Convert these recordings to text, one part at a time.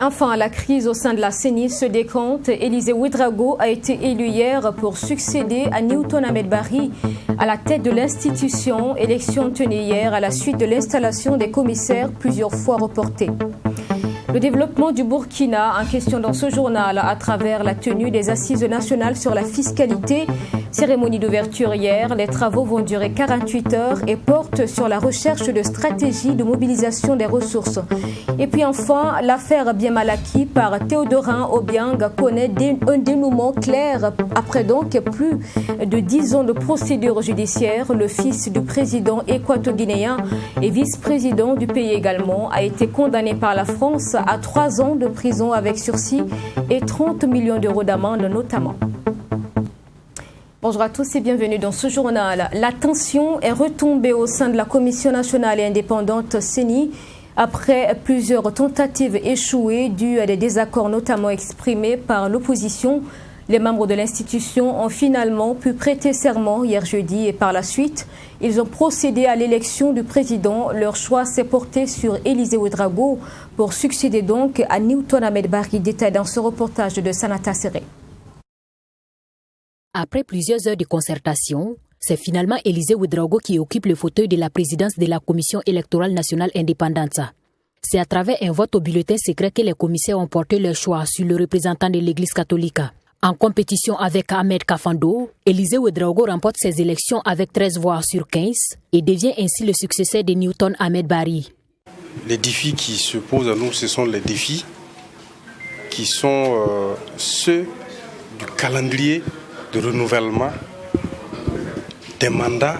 Enfin, la crise au sein de la CENI se décompte. Élisée Ouédraogo a été élu hier pour succéder à Newton Ahmed Barry à la tête de l'institution. Élection tenue hier à la suite de l'installation des commissaires plusieurs fois reportée. Le développement du Burkina en question dans ce journal à travers la tenue des assises nationales sur la fiscalité. Cérémonie d'ouverture hier, les travaux vont durer 48 heures et portent sur la recherche de stratégies de mobilisation des ressources. Et puis enfin, l'affaire bien mal acquis par Théodorin Obiang connaît un dénouement clair. Après donc plus de 10 ans de procédure judiciaire, le fils du président équato-guinéen et vice-président du pays également a été condamné par la France à 3 ans de prison avec sursis et 30 millions d'euros d'amende notamment. Bonjour à tous et bienvenue dans ce journal. La tension est retombée au sein de la Commission nationale et indépendante CENI après plusieurs tentatives échouées dues à des désaccords notamment exprimés par l'opposition. Les membres de l'institution ont finalement pu prêter serment hier jeudi et par la suite, ils ont procédé à l'élection du président. Leur choix s'est porté sur Élisée Ouédraogo pour succéder donc à Newton Ahmed Barry. Détail dans ce reportage de Sanata Seré. Après plusieurs heures de concertation, c'est finalement Élisée Ouédraogo qui occupe le fauteuil de la présidence de la Commission électorale nationale indépendante. C'est à travers un vote au bulletin secret que les commissaires ont porté leur choix sur le représentant de l'Église catholique. En compétition avec Ahmed Kafando, Élisée Ouédraogo remporte ses élections avec 13 voix sur 15 et devient ainsi le successeur de Newton Ahmed Barry. Les défis qui se posent à nous, ce sont les défis qui sont ceux du calendrier de renouvellement des mandats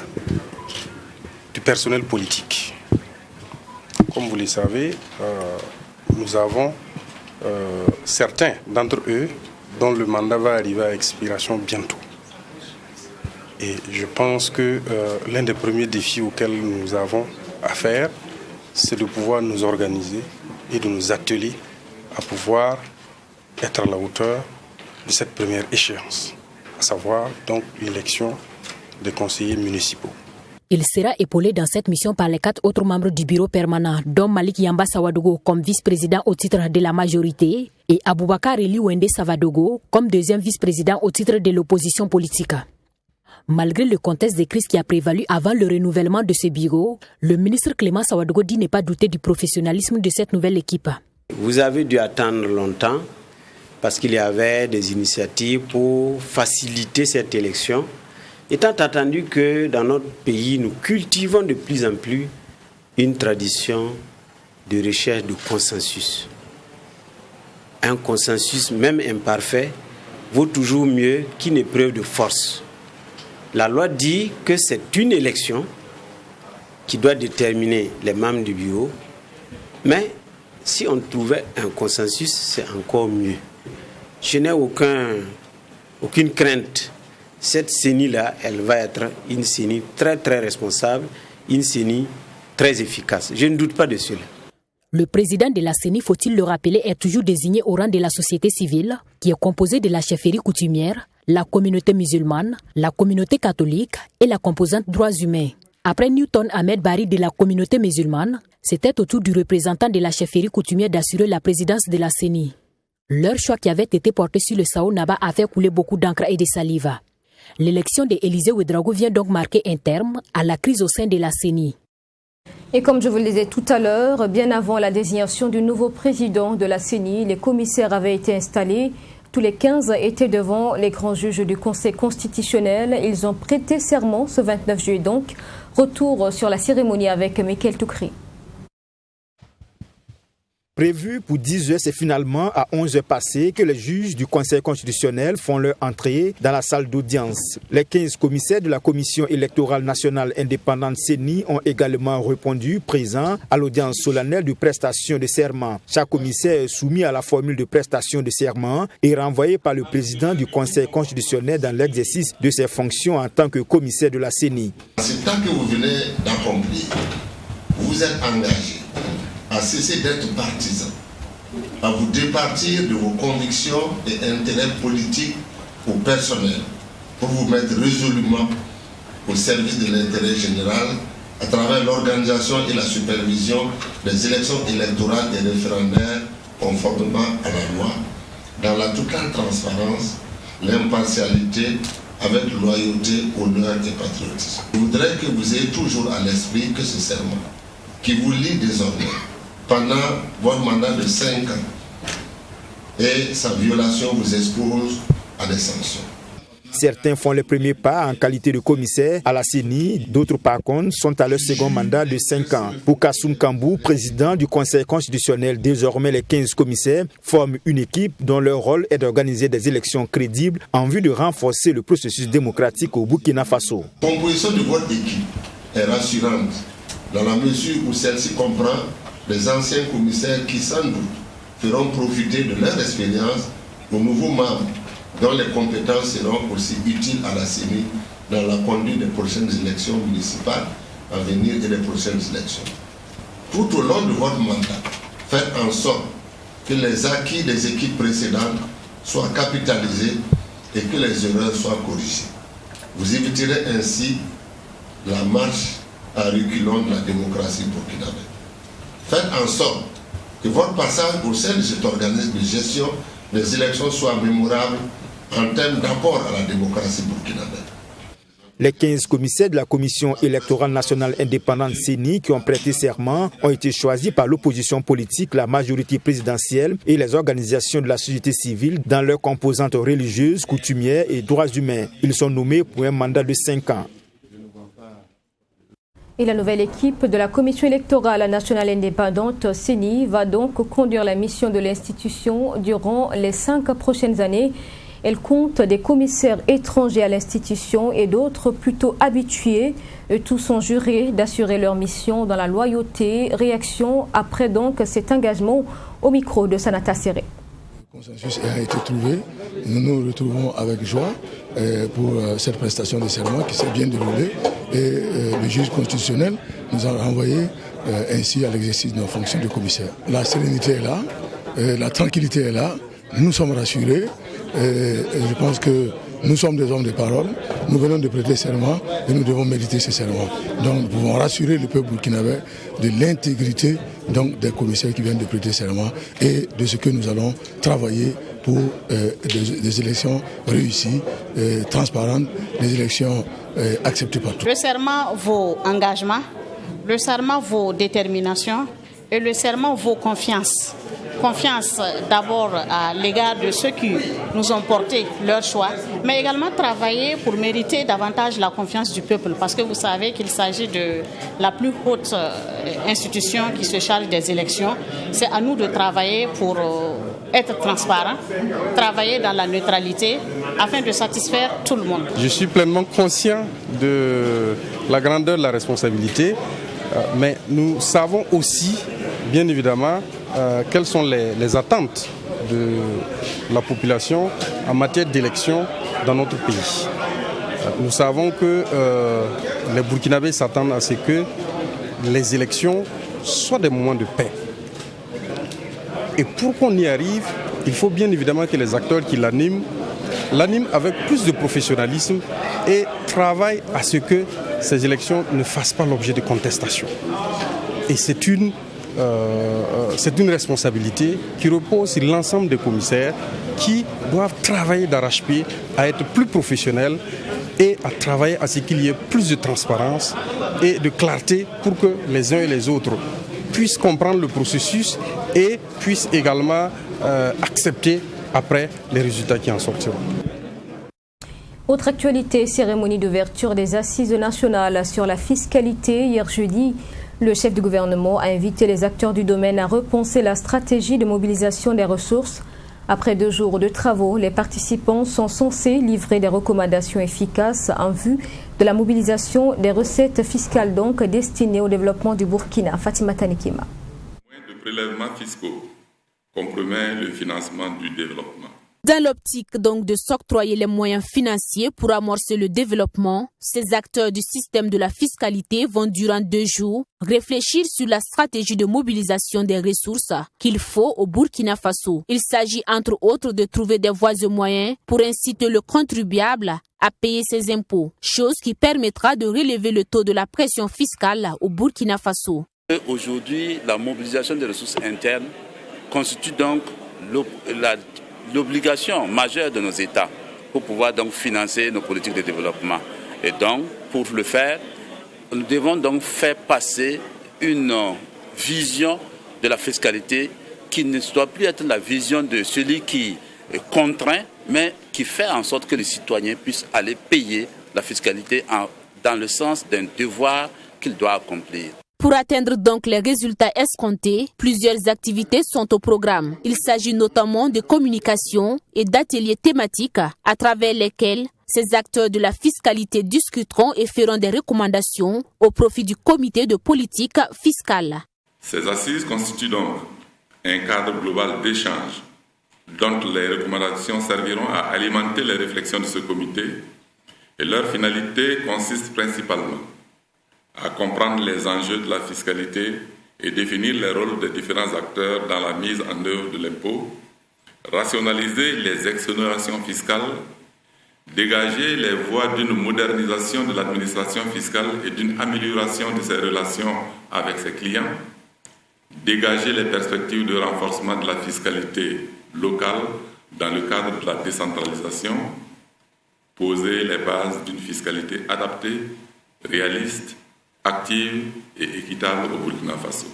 du personnel politique. Comme vous le savez, nous avons certains d'entre eux dont le mandat va arriver à expiration bientôt. Et je pense que l'un des premiers défis auxquels nous avons à faire, c'est de pouvoir nous organiser et de nous atteler à pouvoir être à la hauteur de cette première échéance, à savoir donc l'élection des conseillers municipaux. Il sera épaulé dans cette mission par les 4 autres membres du bureau permanent, dont Malik Yamba Sawadogo comme vice-président au titre de la majorité et Aboubakar Eli Wende Savadogo comme deuxième vice-président au titre de l'opposition politique. Malgré le contexte de crise qui a prévalu avant le renouvellement de ce bureau, le ministre Clément Sawadogo dit ne pas douter du professionnalisme de cette nouvelle équipe. Vous avez dû attendre longtemps parce qu'il y avait des initiatives pour faciliter cette élection. Étant entendu que dans notre pays, nous cultivons de plus en plus une tradition de recherche de consensus. Un consensus, même imparfait, vaut toujours mieux qu'une épreuve de force. La loi dit que c'est une élection qui doit déterminer les membres du bureau, mais si on trouvait un consensus, c'est encore mieux. Je n'ai aucune crainte. Cette CENI-là, elle va être une CENI très très responsable, une CENI très efficace. Je ne doute pas de cela. Le président de la CENI, faut-il le rappeler, est toujours désigné au rang de la société civile, qui est composée de la chefferie coutumière, la communauté musulmane, la communauté catholique et la composante droits humains. Après Newton Ahmed Barry de la communauté musulmane, c'était au tour du représentant de la chefferie coutumière d'assurer la présidence de la CENI. Leur choix qui avait été porté sur le Sao Naba a fait couler beaucoup d'encre et de salive. L'élection d'Élisée Ouédraogo vient donc marquer un terme à la crise au sein de la CENI. Et comme je vous le disais tout à l'heure, bien avant la désignation du nouveau président de la CENI, les commissaires avaient été installés. Tous les 15 étaient devant les grands juges du Conseil constitutionnel. Ils ont prêté serment ce 29 juillet donc. Retour sur la cérémonie avec Michael Toukri. Prévu pour 10 heures, c'est finalement à 11 heures passées que les juges du Conseil constitutionnel font leur entrée dans la salle d'audience. Les 15 commissaires de la Commission électorale nationale indépendante CENI ont également répondu présents à l'audience solennelle de prestation de serment. Chaque commissaire est soumis à la formule de prestation de serment et renvoyé par le président du Conseil constitutionnel dans l'exercice de ses fonctions en tant que commissaire de la CENI. C'est tant que vous venez d'accomplir, vous êtes engagé à cesser d'être partisan, à vous départir de vos convictions et intérêts politiques ou personnels pour vous mettre résolument au service de l'intérêt général à travers l'organisation et la supervision des élections électorales et référendaires conformément à la loi, dans la totale transparence, l'impartialité, avec loyauté, honneur et patriotisme. Je voudrais que vous ayez toujours à l'esprit que ce serment, qui vous lie désormais pendant votre mandat de 5 ans, et sa violation vous expose à des sanctions. Certains font les premiers pas en qualité de commissaire à la CENI, d'autres par contre sont à leur second mandat de 5 ans. Pour Kassoum Kambou, président du Conseil constitutionnel, désormais les 15 commissaires forment une équipe dont leur rôle est d'organiser des élections crédibles en vue de renforcer le processus démocratique au Burkina Faso. La composition de votre équipe est rassurante dans la mesure où celle-ci comprend les anciens commissaires qui sans doute feront profiter de leur expérience aux nouveaux membres dont les compétences seront aussi utiles à la CENI dans la conduite des prochaines élections municipales à venir et des prochaines élections. Tout au long de votre mandat, faites en sorte que les acquis des équipes précédentes soient capitalisés et que les erreurs soient corrigées. Vous éviterez ainsi la marche à reculons de la démocratie burkinabé. Faites en sorte que votre passage au sein de cet organisme de gestion des élections soit mémorable en termes d'apport à la démocratie burkinabé. Les 15 commissaires de la Commission électorale nationale indépendante CENI qui ont prêté serment ont été choisis par l'opposition politique, la majorité présidentielle et les organisations de la société civile dans leurs composantes religieuses, coutumières et droits humains. Ils sont nommés pour un mandat de 5 ans. Et la nouvelle équipe de la Commission électorale nationale indépendante CENI va donc conduire la mission de l'institution durant les 5 prochaines années. Elle compte des commissaires étrangers à l'institution et d'autres plutôt habitués. Tous sont jurés d'assurer leur mission dans la loyauté. Réaction après donc cet engagement au micro de Sanata Serré. Le consensus a été trouvé. Nous nous retrouvons avec joie pour cette prestation de serment qui s'est bien déroulée. Et le juge constitutionnel nous a renvoyé ainsi à l'exercice de nos fonctions de commissaire. La sérénité est là, la tranquillité est là, nous sommes rassurés. Je pense que nous sommes des hommes de parole, nous venons de prêter serment et nous devons mériter ce serment. Donc nous pouvons rassurer le peuple burkinabé de l'intégrité des commissaires qui viennent de prêter serment et de ce que nous allons travailler pour des élections réussies, transparentes, des élections acceptées par tous. Le serment vaut engagement, le serment vaut détermination et le serment vaut confiance. Confiance d'abord à l'égard de ceux qui nous ont porté leur choix, mais également travailler pour mériter davantage la confiance du peuple, parce que vous savez qu'il s'agit de la plus haute institution qui se charge des élections. C'est à nous de travailler pour être transparent, travailler dans la neutralité, afin de satisfaire tout le monde. Je suis pleinement conscient de la grandeur de la responsabilité, mais nous savons aussi, bien évidemment, quelles sont les attentes de la population en matière d'élections dans notre pays. Nous savons que les Burkinabés s'attendent à ce que les élections soient des moments de paix. Et pour qu'on y arrive, il faut bien évidemment que les acteurs qui l'animent avec plus de professionnalisme et travaillent à ce que ces élections ne fassent pas l'objet de contestation. Et c'est une responsabilité qui repose sur l'ensemble des commissaires qui doivent travailler d'arrache-pied à être plus professionnels et à travailler à ce qu'il y ait plus de transparence et de clarté pour que les uns et les autres puissent comprendre le processus et puissent également accepter après les résultats qui en sortiront. Autre actualité, cérémonie d'ouverture des assises nationales sur la fiscalité hier jeudi. Le chef du gouvernement a invité les acteurs du domaine à repenser la stratégie de mobilisation des ressources. Après 2 jours de travaux, les participants sont censés livrer des recommandations efficaces en vue de la mobilisation des recettes fiscales donc destinées au développement du Burkina. Fatima Tanikima. Moins de prélèvements fiscaux compromet le financement du développement. Dans l'optique donc de s'octroyer les moyens financiers pour amorcer le développement, ces acteurs du système de la fiscalité vont durant 2 jours réfléchir sur la stratégie de mobilisation des ressources qu'il faut au Burkina Faso. Il s'agit entre autres de trouver des voies et moyens pour inciter le contribuable à payer ses impôts, chose qui permettra de relever le taux de la pression fiscale au Burkina Faso. Aujourd'hui, la mobilisation des ressources internes constitue donc l'obligation majeure de nos États pour pouvoir donc financer nos politiques de développement. Et donc, pour le faire, nous devons donc faire passer une vision de la fiscalité qui ne doit plus être la vision de celui qui contraint, mais qui fait en sorte que les citoyens puissent aller payer la fiscalité dans le sens d'un devoir qu'il doit accomplir. Pour atteindre donc les résultats escomptés, plusieurs activités sont au programme. Il s'agit notamment de communication et d'ateliers thématiques à travers lesquels ces acteurs de la fiscalité discuteront et feront des recommandations au profit du comité de politique fiscale. Ces assises constituent donc un cadre global d'échange dont les recommandations serviront à alimenter les réflexions de ce comité et leur finalité consiste principalement à comprendre les enjeux de la fiscalité et définir les rôles des différents acteurs dans la mise en œuvre de l'impôt, rationaliser les exonérations fiscales, dégager les voies d'une modernisation de l'administration fiscale et d'une amélioration de ses relations avec ses clients, dégager les perspectives de renforcement de la fiscalité locale dans le cadre de la décentralisation, poser les bases d'une fiscalité adaptée, réaliste, active et équitable au Burkina Faso.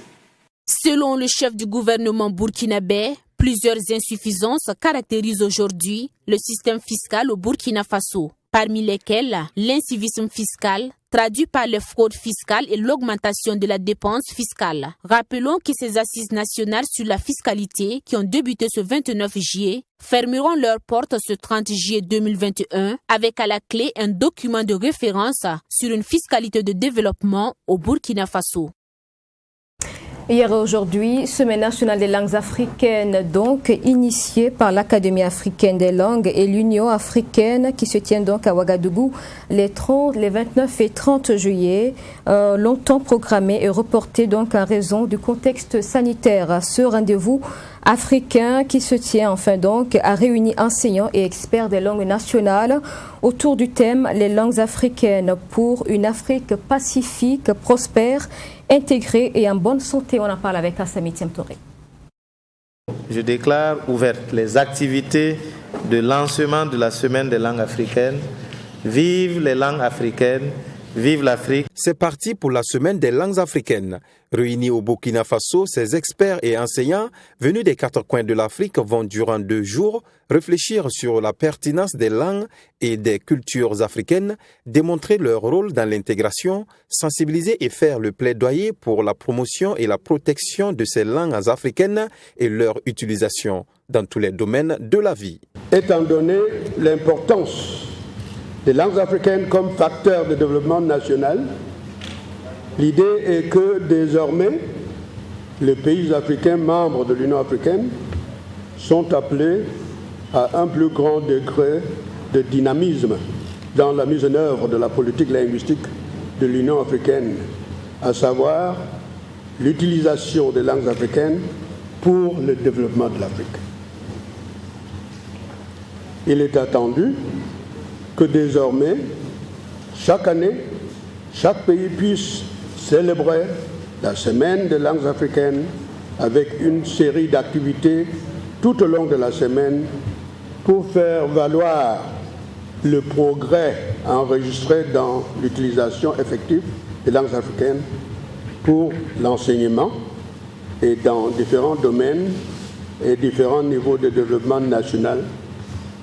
Selon le chef du gouvernement burkinabé, plusieurs insuffisances caractérisent aujourd'hui le système fiscal au Burkina Faso, parmi lesquelles l'incivisme fiscal, traduit par les fraudes fiscales et l'augmentation de la dépense fiscale. Rappelons que ces assises nationales sur la fiscalité, qui ont débuté ce 29 juillet, fermeront leurs portes ce 30 juillet 2021 avec à la clé un document de référence sur une fiscalité de développement au Burkina Faso. Hier et aujourd'hui, Semaine nationale des langues africaines, donc initiée par l'Académie africaine des langues et l'Union africaine qui se tient donc à Ouagadougou les 29 et 30 juillet, longtemps programmé et reporté donc en raison du contexte sanitaire. Ce rendez-vous africain qui se tient enfin donc a réuni enseignants et experts des langues nationales autour du thème « Les langues africaines pour une Afrique pacifique, prospère, intégrée et en bonne santé ». On en parle avec Assami Tiemtoré. Je déclare ouvertes les activités de lancement de la Semaine des langues africaines. Vive les langues africaines, vive l'Afrique. C'est parti pour la Semaine des langues africaines. Réunis au Burkina Faso, ces experts et enseignants venus des 4 coins de l'Afrique vont durant 2 jours réfléchir sur la pertinence des langues et des cultures africaines, démontrer leur rôle dans l'intégration, sensibiliser et faire le plaidoyer pour la promotion et la protection de ces langues africaines et leur utilisation dans tous les domaines de la vie. Étant donné l'importance des langues africaines comme facteur de développement national, l'idée est que désormais, les pays africains membres de l'Union africaine sont appelés à un plus grand degré de dynamisme dans la mise en œuvre de la politique linguistique de l'Union africaine, à savoir l'utilisation des langues africaines pour le développement de l'Afrique. Il est attendu que désormais, chaque année, chaque pays puisse célébrer la Semaine des langues africaines avec une série d'activités tout au long de la semaine pour faire valoir le progrès enregistré dans l'utilisation effective des langues africaines pour l'enseignement et dans différents domaines et différents niveaux de développement national,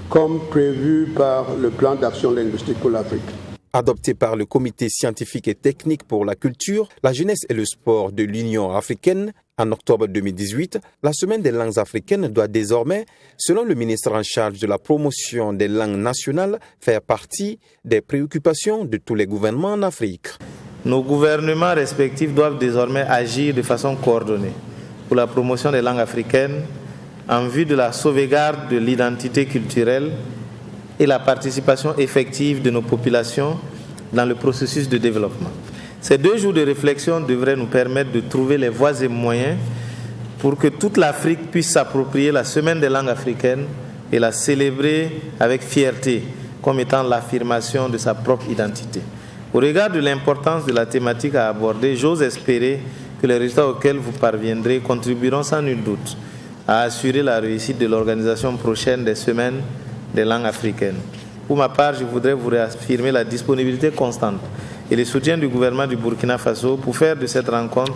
comme prévu par le plan d'action linguistique pour l'Afrique. Adoptée par le Comité scientifique et technique pour la culture, la jeunesse et le sport de l'Union africaine, en octobre 2018, la Semaine des langues africaines doit désormais, selon le ministre en charge de la promotion des langues nationales, faire partie des préoccupations de tous les gouvernements en Afrique. Nos gouvernements respectifs doivent désormais agir de façon coordonnée pour la promotion des langues africaines en vue de la sauvegarde de l'identité culturelle et la participation effective de nos populations dans le processus de développement. Ces 2 jours de réflexion devraient nous permettre de trouver les voies et moyens pour que toute l'Afrique puisse s'approprier la Semaine des langues africaines et la célébrer avec fierté comme étant l'affirmation de sa propre identité. Au regard de l'importance de la thématique à aborder, j'ose espérer que les résultats auxquels vous parviendrez contribueront sans nul doute à assurer la réussite de l'organisation prochaine des Semaines des langues africaines. Pour ma part, je voudrais vous réaffirmer la disponibilité constante et le soutien du gouvernement du Burkina Faso pour faire de cette rencontre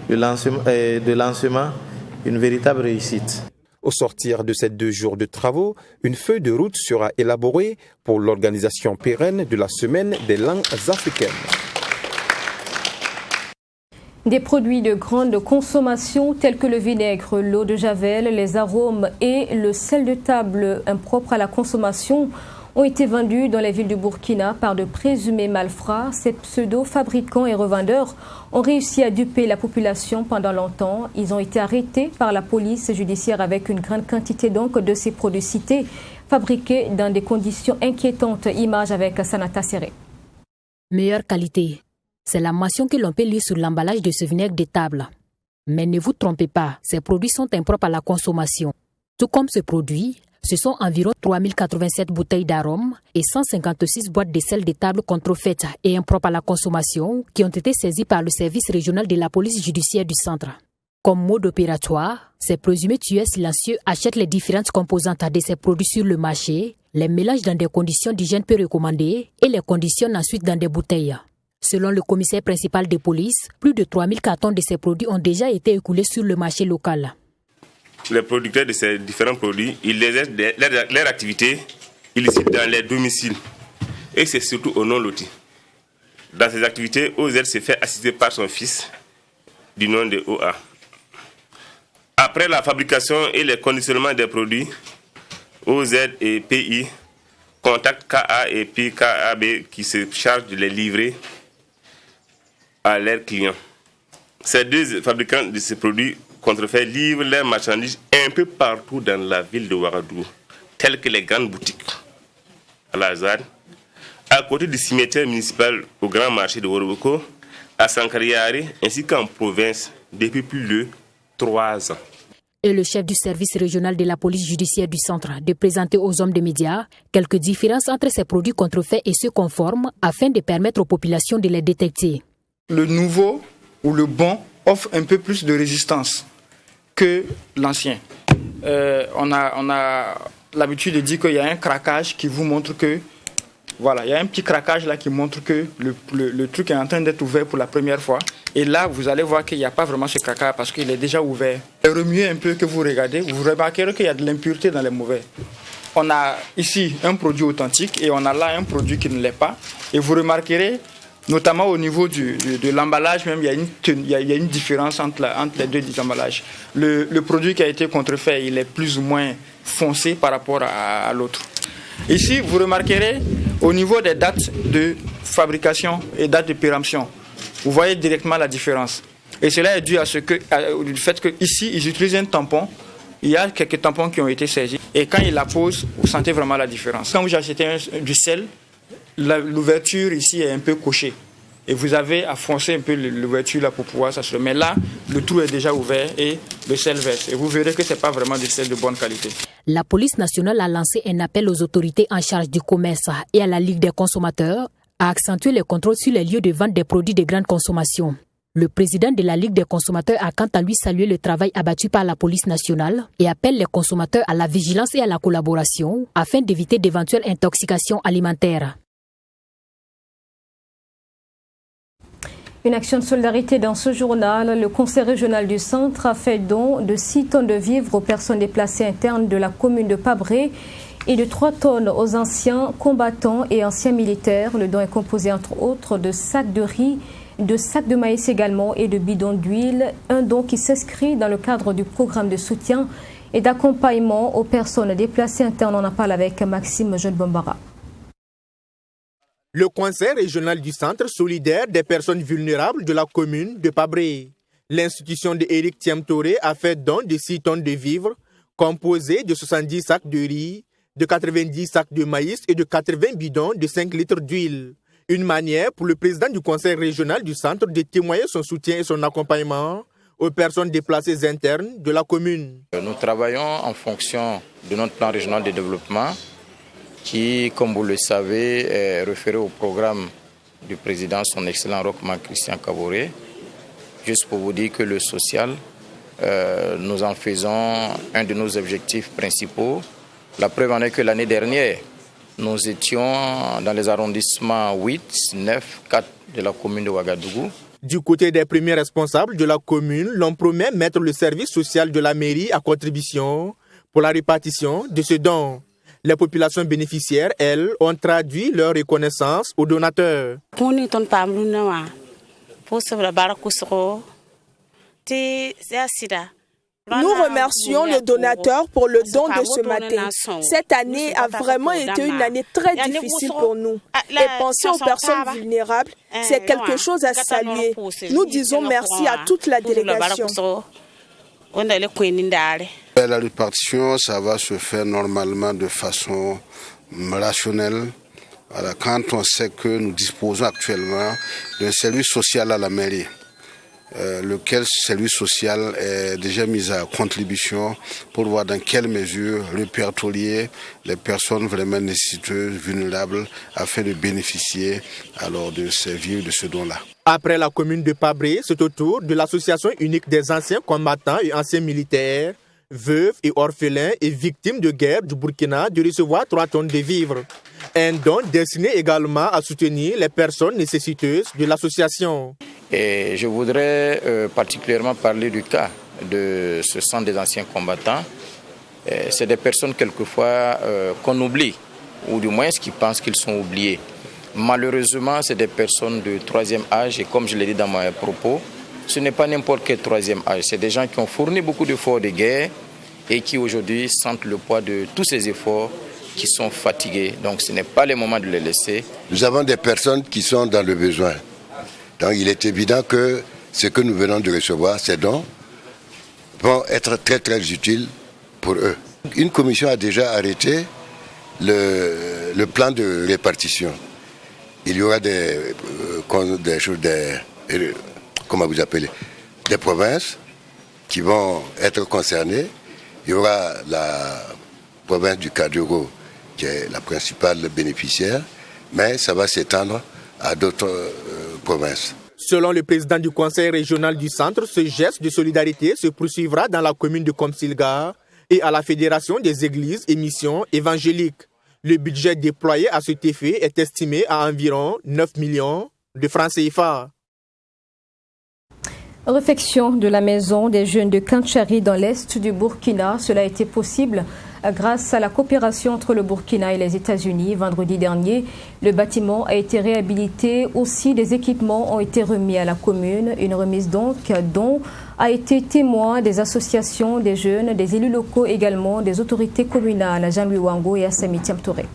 de lancement une véritable réussite. Au sortir de ces 2 jours de travaux, une feuille de route sera élaborée pour l'organisation pérenne de la Semaine des langues africaines. Des produits de grande consommation tels que le vinaigre, l'eau de javel, les arômes et le sel de table impropres à la consommation ont été vendus dans les villes du Burkina par de présumés malfrats. Ces pseudo-fabricants et revendeurs ont réussi à duper la population pendant longtemps. Ils ont été arrêtés par la police judiciaire avec une grande quantité donc de ces produits cités, fabriqués dans des conditions inquiétantes. Image avec Sanata Serré. Meilleure qualité. C'est la mention que l'on peut lire sur l'emballage de ce vinaigre de table. Mais ne vous trompez pas, ces produits sont impropres à la consommation. Tout comme ce produit, ce sont environ 3087 bouteilles d'arômes et 156 boîtes de sel de table contrefaites et impropres à la consommation qui ont été saisies par le service régional de la police judiciaire du centre. Comme mode opératoire, ces présumés tueurs silencieux achètent les différentes composantes de ces produits sur le marché, les mélangent dans des conditions d'hygiène peu recommandées et les conditionnent ensuite dans des bouteilles. Selon le commissaire principal de police, plus de 3000 cartons de ces produits ont déjà été écoulés sur le marché local. Les producteurs de ces différents produits, ils exercent leur activité illicite dans les domiciles. Et c'est surtout au non-loti. Dans ces activités, OZ se fait assister par son fils, du nom de OA. Après la fabrication et le conditionnement des produits, OZ et PI contactent KA et PKAB qui se chargent de les livrer à leurs clients. Ces 2 fabricants de ces produits contrefaits livrent leurs marchandises un peu partout dans la ville de Ouagadougou, telles que les grandes boutiques à la ZAD, à côté du cimetière municipal au grand marché de Woroboko, à Sankariari, ainsi qu'en province depuis plus de 3 ans. Et le chef du service régional de la police judiciaire du centre de présenter aux hommes des médias quelques différences entre ces produits contrefaits et ceux conformes afin de permettre aux populations de les détecter. Le nouveau ou le bon offre un peu plus de résistance que l'ancien. On a l'habitude de dire qu'il y a un craquage qui vous montre que, voilà, il y a un petit craquage là qui montre que le truc est en train d'être ouvert pour la première fois. Et là, vous allez voir qu'il n'y a pas vraiment ce craquage parce qu'il est déjà ouvert. Remuez un peu que vous regardez, vous remarquerez qu'il y a de l'impureté dans les mauvais. On a ici un produit authentique et on a là un produit qui ne l'est pas. Et vous remarquerez, notamment au niveau de l'emballage même, il y a une différence entre les 2 emballages. Le produit qui a été contrefait, il est plus ou moins foncé par rapport à l'autre. Ici, vous remarquerez au niveau des dates de fabrication et dates de péremption, vous voyez directement la différence. Et cela est dû au fait qu'ici, ils utilisent un tampon. Il y a quelques tampons qui ont été saisis. Et quand ils la posent, vous sentez vraiment la différence. Quand vous achetez du sel, l'ouverture ici est un peu cochée. Et vous avez à foncer un peu l'ouverture là pour pouvoir s'assurer. Mais là, le trou est déjà ouvert et le sel verse. Et vous verrez que ce n'est pas vraiment du sel de bonne qualité. La police nationale a lancé un appel aux autorités en charge du commerce et à la Ligue des consommateurs à accentuer les contrôles sur les lieux de vente des produits de grande consommation. Le président de la Ligue des consommateurs a quant à lui salué le travail abattu par la police nationale et appelle les consommateurs à la vigilance et à la collaboration afin d'éviter d'éventuelles intoxications alimentaires. Une action de solidarité dans ce journal. Le conseil régional du centre a fait don de 6 tonnes de vivres aux personnes déplacées internes de la commune de Pabré. et de 3 tonnes aux anciens combattants et anciens militaires. Le don est composé entre autres de sacs de riz, de sacs de maïs également et de bidons d'huile. Un don qui s'inscrit dans le cadre du programme de soutien et d'accompagnement aux personnes déplacées internes. On en parle avec Maxime Jeune-Bombara. Le Conseil régional du Centre solidaire des personnes vulnérables de la commune de Pabré. L'institution de Éric Thiam-Touré a fait don de 6 tonnes de vivres composés de 70 sacs de riz, de 90 sacs de maïs et de 80 bidons de 5 litres d'huile. Une manière pour le président du Conseil régional du Centre de témoigner son soutien et son accompagnement aux personnes déplacées internes de la commune. Nous travaillons en fonction de notre plan régional de développement qui, comme vous le savez, est référé au programme du président, son excellent Rochman Christian Kaboré. Juste pour vous dire que le social, nous en faisons un de nos objectifs principaux. La preuve en est que l'année dernière, nous étions dans les arrondissements 8, 9, 4 de la commune de Ouagadougou. Du côté des premiers responsables de la commune, l'on promet mettre le service social de la mairie à contribution pour la répartition de ce don. Les populations bénéficiaires, elles, ont traduit leur reconnaissance aux donateurs. Nous remercions les donateurs pour le don de ce matin. Cette année a vraiment été une année très difficile pour nous. Et penser aux personnes vulnérables, c'est quelque chose à saluer. Nous disons merci à toute la délégation. La répartition, ça va se faire normalement de façon rationnelle. Voilà, quand on sait que nous disposons actuellement d'un service social à la mairie, lequel service social est déjà mis à contribution pour voir dans quelle mesure répertorier les personnes vraiment nécessiteuses, vulnérables, afin de bénéficier alors de servir de ce don-là. Après la commune de Pabré, c'est au tour de l'association unique des anciens combattants et anciens militaires, veuves et orphelins et victimes de guerre du Burkina de recevoir 3 tonnes de vivres. Un don destiné également à soutenir les personnes nécessiteuses de l'association. Et je voudrais particulièrement parler du cas de ce centre des anciens combattants. C'est des personnes quelquefois qu'on oublie, ou du moins qui pensent qu'ils sont oubliés. Malheureusement, c'est des personnes de 3e âge et comme je l'ai dit dans mes propos, ce n'est pas n'importe quel 3e âge. C'est des gens qui ont fourni beaucoup d'efforts de guerre et qui aujourd'hui sentent le poids de tous ces efforts, qui sont fatigués. Donc ce n'est pas le moment de les laisser. Nous avons des personnes qui sont dans le besoin. Donc il est évident que ce que nous venons de recevoir, ces dons, vont être très très utiles pour eux. Une commission a déjà arrêté le plan de répartition. Il y aura des provinces qui vont être concernées. Il y aura la province du Kadougou qui est la principale bénéficiaire, mais ça va s'étendre à d'autres provinces. Selon le président du Conseil régional du Centre, ce geste de solidarité se poursuivra dans la commune de Komsilga et à la Fédération des églises et missions évangéliques. Le budget déployé à cet effet est estimé à environ 9 millions de francs CFA. Réfection de la maison des jeunes de Kantchari dans l'est du Burkina. Cela a été possible grâce à la coopération entre le Burkina et les États-Unis. Vendredi dernier, le bâtiment a été réhabilité. Aussi, des équipements ont été remis à la commune. Une remise donc dont a été témoin des associations, des jeunes, des élus locaux également, des autorités communales, Jean-Louis Wango et Assami Thiam-Touré.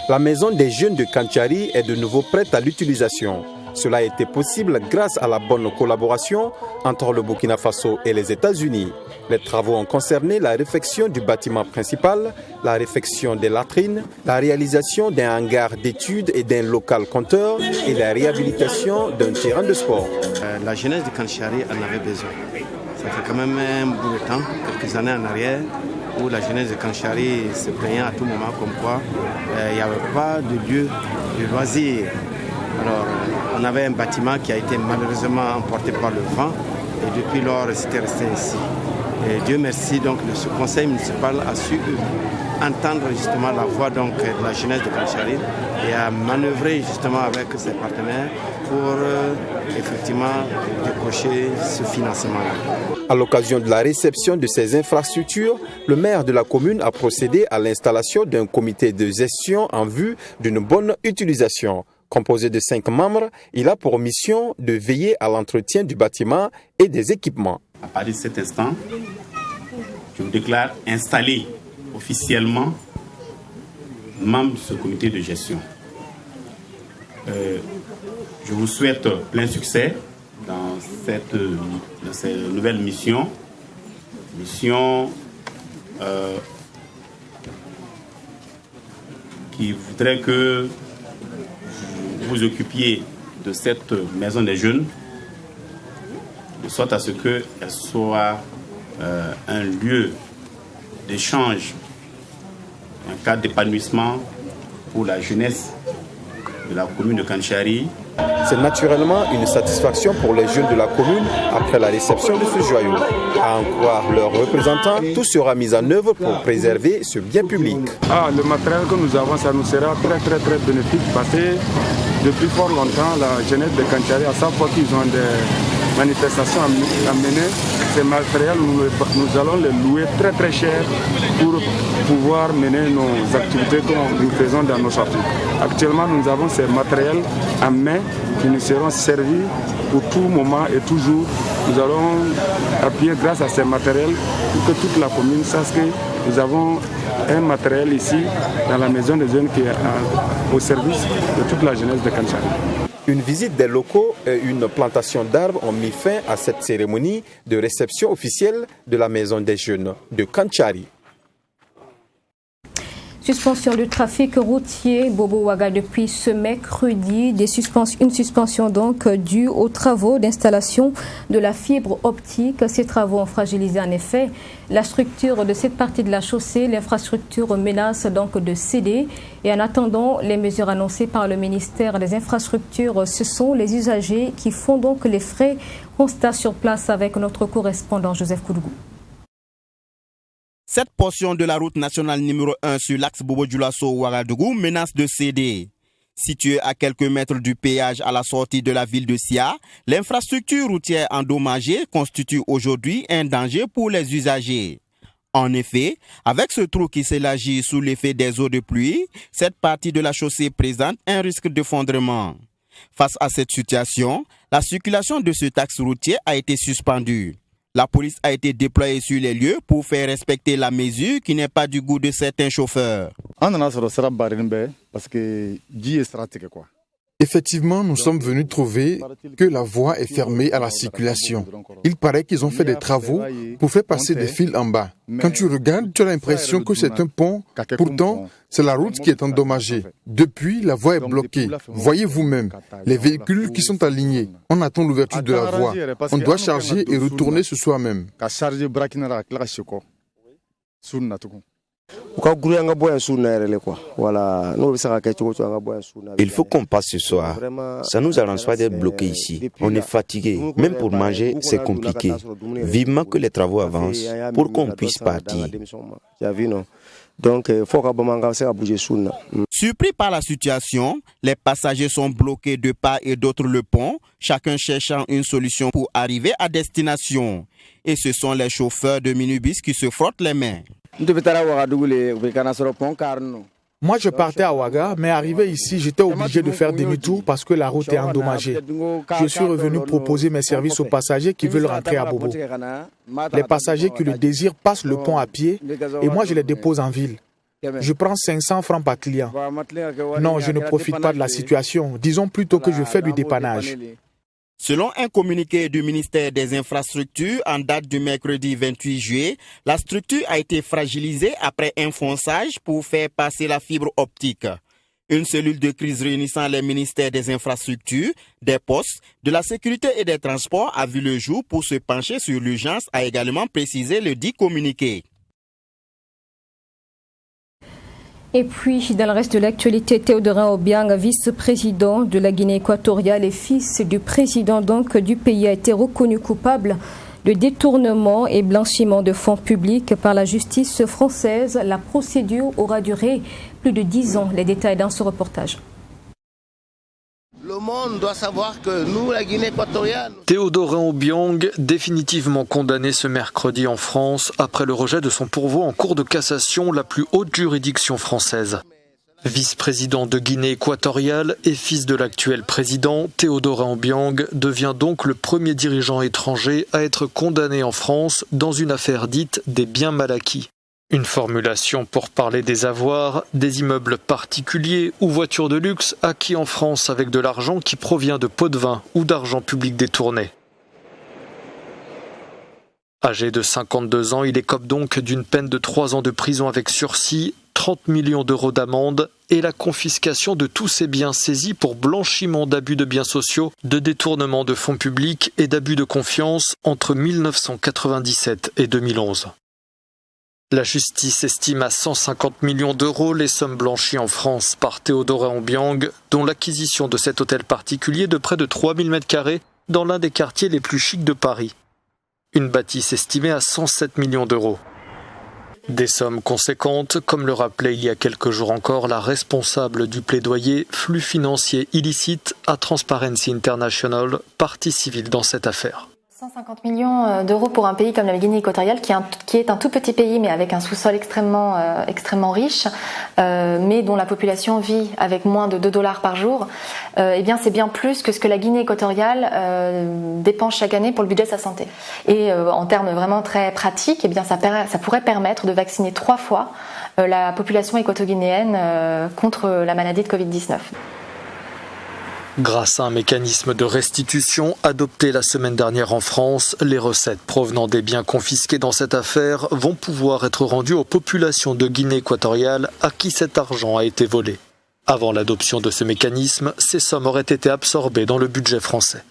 La maison des jeunes de Kantchari est de nouveau prête à l'utilisation. Cela a été possible grâce à la bonne collaboration entre le Burkina Faso et les États-Unis. Les travaux ont concerné la réfection du bâtiment principal, la réfection des latrines, la réalisation d'un hangar d'études et d'un local compteur et la réhabilitation d'un terrain de sport. La jeunesse de Kantchari en avait besoin. Ça fait quand même un bout de temps, quelques années en arrière, où la jeunesse de Kantchari se plaignait à tout moment comme quoi il n'y avait pas de lieu de loisirs. Alors, on avait un bâtiment qui a été malheureusement emporté par le vent et depuis lors, c'était resté ainsi. Et Dieu merci, donc, ce conseil municipal a su entendre justement la voix donc, de la jeunesse de Kanchari et à manœuvrer justement avec ses partenaires pour effectivement décrocher ce financement-là. À l'occasion de la réception de ces infrastructures, le maire de la commune a procédé à l'installation d'un comité de gestion en vue d'une bonne utilisation. Composé de 5 membres, il a pour mission de veiller à l'entretien du bâtiment et des équipements. À partir de cet instant, je vous déclare installé officiellement membre de ce comité de gestion. Je vous souhaite plein succès dans cette nouvelle mission. Qui voudrait que vous vous occupiez de cette maison des jeunes, de sorte à ce qu'elle soit un lieu d'échange, un cadre d'épanouissement pour la jeunesse de la commune de Kanchari. C'est naturellement une satisfaction pour les jeunes de la commune après la réception de ce joyau. À en croire leurs représentants, tout sera mis en œuvre pour préserver ce bien public. Le matériel que nous avons, ça nous sera très bénéfique parce que depuis fort longtemps, la jeunesse de Kanchari, à chaque fois qu'ils ont des manifestations à mener, ces matériels, nous allons les louer très cher pour pouvoir mener nos activités que nous faisons dans nos chapitres. Actuellement, nous avons ces matériels en main qui nous seront servis pour tout moment et toujours. Nous allons appuyer grâce à ces matériels pour que toute la commune sache que nous avons un matériel ici dans la maison des jeunes qui est au service de toute la jeunesse de Kanchari. Une visite des locaux et une plantation d'arbres ont mis fin à cette cérémonie de réception officielle de la maison des jeunes de Kanchari. Suspension du trafic routier Bobo Ouaga depuis ce mercredi. Une suspension donc due aux travaux d'installation de la fibre optique. Ces travaux ont fragilisé en effet la structure de cette partie de la chaussée. L'infrastructure menace donc de céder. Et en attendant les mesures annoncées par le ministère des Infrastructures, ce sont les usagers qui font donc les frais. Constat sur place avec notre correspondant Joseph Koudougou. Cette portion de la route nationale numéro 1 sur l'axe Bobo-Dioulasso-Ouagadougou menace de céder. Située à quelques mètres du péage à la sortie de la ville de Sia, l'infrastructure routière endommagée constitue aujourd'hui un danger pour les usagers. En effet, avec ce trou qui s'élargit sous l'effet des eaux de pluie, cette partie de la chaussée présente un risque d'effondrement. Face à cette situation, la circulation de ce axe routier a été suspendue. La police a été déployée sur les lieux pour faire respecter la mesure qui n'est pas du goût de certains chauffeurs. Effectivement, nous sommes venus trouver que la voie est fermée à la circulation. Il paraît qu'ils ont fait des travaux pour faire passer des fils en bas. Quand tu regardes, tu as l'impression que c'est un pont. Pourtant, c'est la route qui est endommagée. Depuis, la voie est bloquée. Voyez vous-même, les véhicules qui sont alignés. On attend l'ouverture de la voie. On doit charger et retourner ce soir même. Il faut qu'on passe ce soir. Ça nous arrange pas d'être bloqués ici. On est fatigué. Même pour manger, c'est compliqué. Vivement que les travaux avancent pour qu'on puisse partir. Surpris par la situation, les passagers sont bloqués de part et d'autre le pont, chacun cherchant une solution pour arriver à destination. Et ce sont les chauffeurs de minibus qui se frottent les mains. Moi, je partais à Ouaga, mais arrivé ici, j'étais obligé de faire demi-tour parce que la route est endommagée. Je suis revenu proposer mes services aux passagers qui veulent rentrer à Bobo. Les passagers qui le désirent passent le pont à pied et moi, je les dépose en ville. Je prends 500 francs par client. Non, je ne profite pas de la situation. Disons plutôt que je fais du dépannage. Selon un communiqué du ministère des Infrastructures en date du mercredi 28 juillet, la structure a été fragilisée après un fonçage pour faire passer la fibre optique. Une cellule de crise réunissant les ministères des Infrastructures, des Postes, de la Sécurité et des Transports a vu le jour pour se pencher sur l'urgence, a également précisé le dit communiqué. Et puis, dans le reste de l'actualité, Théodorin Obiang, vice-président de la Guinée équatoriale et fils du président donc du pays, a été reconnu coupable de détournement et blanchiment de fonds publics par la justice française. La procédure aura duré plus de 10 ans. Les détails dans ce reportage. Le monde doit savoir que nous, la Guinée équatoriale... Théodorin Obiang, définitivement condamné ce mercredi en France après le rejet de son pourvoi en Cour de cassation, la plus haute juridiction française. Vice-président de Guinée équatoriale et fils de l'actuel président, Théodorin Obiang devient donc le premier dirigeant étranger à être condamné en France dans une affaire dite des biens mal acquis. Une formulation pour parler des avoirs, des immeubles particuliers ou voitures de luxe acquis en France avec de l'argent qui provient de pots de vin ou d'argent public détourné. Âgé de 52 ans, il écope donc d'une peine de 3 ans de prison avec sursis, 30 millions d'euros d'amende et la confiscation de tous ses biens saisis pour blanchiment d'abus de biens sociaux, de détournement de fonds publics et d'abus de confiance entre 1997 et 2011. La justice estime à 150 millions d'euros les sommes blanchies en France par Théodorin Obiang, dont l'acquisition de cet hôtel particulier de près de 3000 m² dans l'un des quartiers les plus chics de Paris. Une bâtisse estimée à 107 millions d'euros. Des sommes conséquentes, comme le rappelait il y a quelques jours encore la responsable du plaidoyer flux financiers illicites à Transparency International, partie civile dans cette affaire. 150 millions d'euros pour un pays comme la Guinée équatoriale, qui est un tout petit pays, mais avec un sous-sol extrêmement riche, mais dont la population vit avec moins de $2 par jour, eh bien c'est bien plus que ce que la Guinée équatoriale dépense chaque année pour le budget de sa santé. Et en termes vraiment très pratiques, eh bien ça pourrait permettre de vacciner 3 fois la population équato-guinéenne contre la maladie de Covid-19. Grâce à un mécanisme de restitution adopté la semaine dernière en France, les recettes provenant des biens confisqués dans cette affaire vont pouvoir être rendues aux populations de Guinée équatoriale à qui cet argent a été volé. Avant l'adoption de ce mécanisme, ces sommes auraient été absorbées dans le budget français.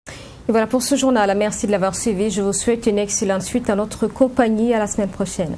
Et voilà pour ce journal. Merci de l'avoir suivi. Je vous souhaite une excellente suite à notre compagnie. À la semaine prochaine.